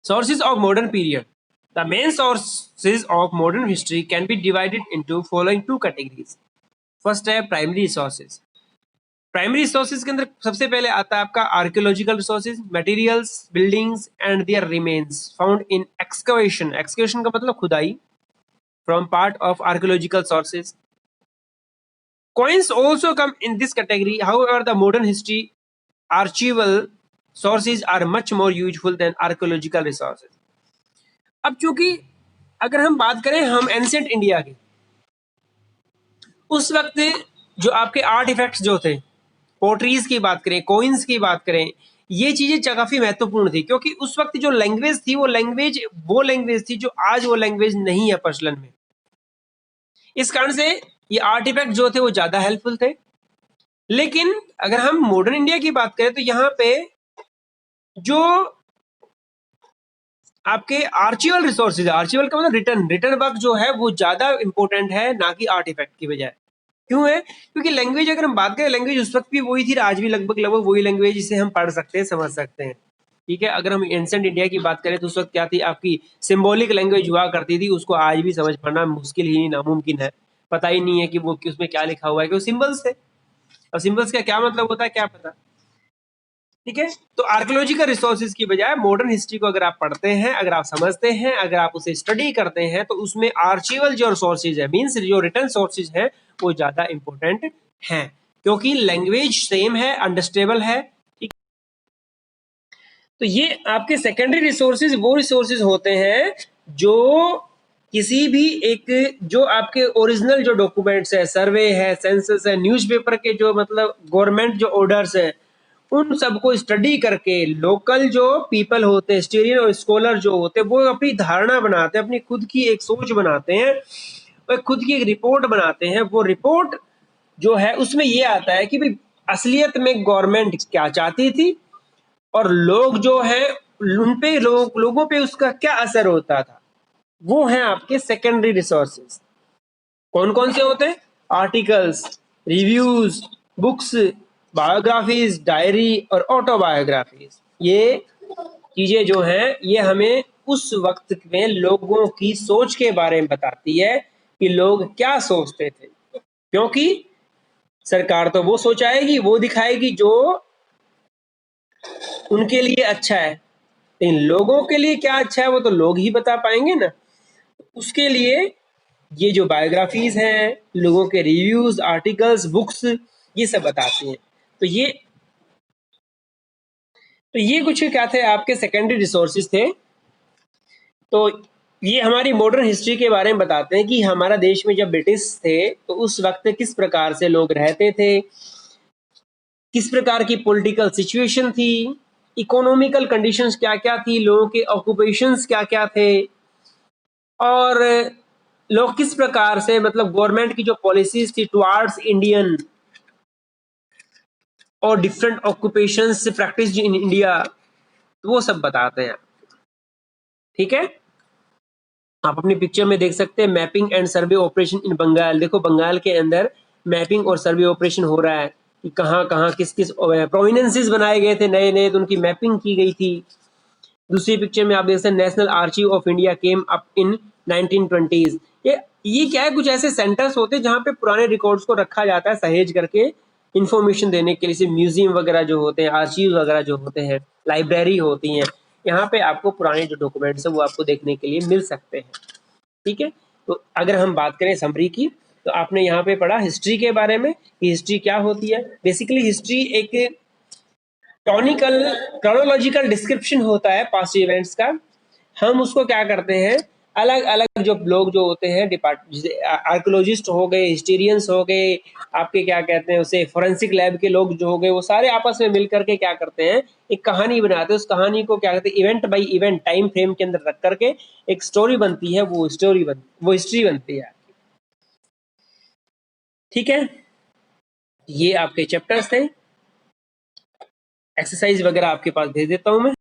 Sources of modern period. The main sources of modern history can be divided into following two categories. First है primary resources. Primary resources के अंदर सबसे पहले आता है आपका archaeological resources, materials, buildings and their remains found in excavation. Excavation का मतलब खुदाई, from part of archaeological sources. Coins also come in this category. However, the modern history archival sources are much more useful than archaeological resources. अब चूंकि अगर हम बात करें हम एंशिएंट इंडिया की, उस वक्त जो आपके आर्ट इफेक्ट्स जो थे, पोट्रीज की बात करें, कोइंस की बात करें, ये चीजें काफी महत्वपूर्ण थी क्योंकि उस वक्त जो लैंग्वेज थी वो लैंग्वेज थी जो आज वो लैंग्वेज नहीं है प्रचलन में. इस कारण से ये आर्टिफैक्ट जो थे वो ज्यादा हेल्पफुल थे. लेकिन अगर हम मॉडर्न इंडिया की बात करें तो यहाँ पे जो आपके आर्चिवल रिसोर्सेज, आर्चिवल का मतलब रिटर्न वर्क जो है वो ज्यादा इंपॉर्टेंट है ना कि आर्टिफैक्ट की बजाय. क्यों है? क्योंकि लैंग्वेज अगर हम बात करें, लैंग्वेज उस वक्त भी वही थी, आज भी लगभग वही लैंग्वेज जिसे हम पढ़ सकते हैं, समझ सकते हैं. ठीक है, अगर हम एंशिएंट इंडिया की बात करें तो उस वक्त क्या थी, आपकी सिंबॉलिक लैंग्वेज हुआ करती थी, उसको आज भी समझ पाना मुश्किल ही नामुमकिन है. पता ही नहीं है कि वो उसमें क्या लिखा हुआ है, कि वो सिंबल्स थे. अब सिंबल्स का क्या मतलब होता है, क्या पता. ठीक है, तो आर्कियोलॉजिकल रिसोर्सेज की बजाय मॉडर्न हिस्ट्री को अगर आप पढ़ते हैं, अगर आप समझते हैं, अगर आप उसे स्टडी करते हैं तो उसमें आर्चिवल जो सोर्सेज है, मींस जो रिटर्न सोर्सेज हैं, वो ज्यादा इंपॉर्टेंट हैं क्योंकि लैंग्वेज सेम है, अंडरस्टेबल है. ठीक, तो ये आपके सेकेंडरी रिसोर्सेज वो रिसोर्सेज होते हैं जो किसी भी एक जो आपके ओरिजिनल जो डॉक्यूमेंट्स है, सर्वे है, सेंसस है, न्यूज़पेपर के जो मतलब गवर्नमेंट जो ऑर्डर्स है, उन सबको स्टडी करके लोकल जो पीपल होते हैं, हिस्टोरियन और स्कॉलर जो होते हैं, वो अपनी धारणा बनाते हैं, अपनी खुद की एक सोच बनाते हैं और खुद की एक रिपोर्ट बनाते हैं. वो रिपोर्ट जो है उसमें ये आता है कि भाई असलियत में गवर्नमेंट क्या चाहती थी और लोग जो है उन पे लोगों पे उसका क्या असर होता था. वो है आपके सेकेंडरी रिसोर्सेज. कौन कौन से होते हैं? Articles, reviews, books, biographies, diary और ऑटोबायोग्राफीज. ये चीजें जो हैं ये हमें उस वक्त में लोगों की सोच के बारे में बताती है कि लोग क्या सोचते थे, क्योंकि सरकार तो वो सोचाएगी, वो दिखाएगी जो उनके लिए अच्छा है, लेकिन लोगों के लिए क्या अच्छा है वो तो लोग ही बता पाएंगे ना. उसके लिए ये जो बायोग्राफीज हैं, लोगों के रिव्यूज, आर्टिकल्स, बुक्स, ये सब बताते हैं. तो ये कुछ क्या थे आपके सेकेंडरी रिसोर्सेज थे. तो ये हमारी मॉडर्न हिस्ट्री के बारे में बताते हैं कि हमारा देश में जब ब्रिटिश थे तो उस वक्त किस प्रकार से लोग रहते थे, किस प्रकार की पॉलिटिकल सिचुएशन थी, इकोनॉमिकल कंडीशंस क्या क्या थी, लोगों के ऑक्यूपेशंस क्या क्या थे, और लोग किस प्रकार से मतलब गवर्नमेंट की जो पॉलिसीज थी टुवार्ड्स इंडियन और different occupations practice in India, तो वो सब बताते हैं. ठीक है, आप अपनी पिक्चर में देख सकते हैं mapping and survey operation in Bengal. देखो बंगाल के अंदर मैपिंग और सर्वे ऑपरेशन हो रहा है कि कहाँ कहाँ किस किस प्रोविनेंसेस बनाए गए थे नए नए, तो उनकी मैपिंग की गई थी. दूसरी पिक्चर में आप देख सकते हैं national archive of India came up in 1920s. ये क्या है, कुछ ऐसे सेंटर्स होते हैं जहाँ पे पुराने रिकॉर्ड्स को रखा जाता है सहेज करके इंफॉर्मेशन देने के लिए. म्यूजियम वगैरह जो होते हैं, आर्chiव वगैरह जो होते हैं, लाइब्रेरी होती हैं, यहाँ पे आपको पुराने जो डॉक्यूमेंट्स हैं वो आपको देखने के लिए मिल सकते हैं. ठीक है, तो अगर हम बात करें समरी की, तो आपने यहाँ पे पढ़ा हिस्ट्री के बारे में कि हिस्ट्री क्या होती है. बेसिकली हिस्ट्री एक टॉनिकल क्रोनोलॉजिकल डिस्क्रिप्शन होता है पास्ट इवेंट्स का. हम उसको क्या करते हैं, अलग अलग जो लोग जो होते हैं आर्कियोलॉजिस्ट हो गए, हिस्टोरियंस हो गए, आपके क्या कहते हैं उसे फोरेंसिक लैब के लोग जो हो गए, वो सारे आपस में मिल करके क्या करते हैं, एक कहानी बनाते हैं. उस कहानी को क्या कहते हैं, event by event time frame के अंदर रख करके एक स्टोरी बनती है. वो हिस्ट्री बनती है. ठीक है, ये आपके चैप्टर्स थे. एक्सरसाइज वगैरह आपके पास भेज देता हूं मैं.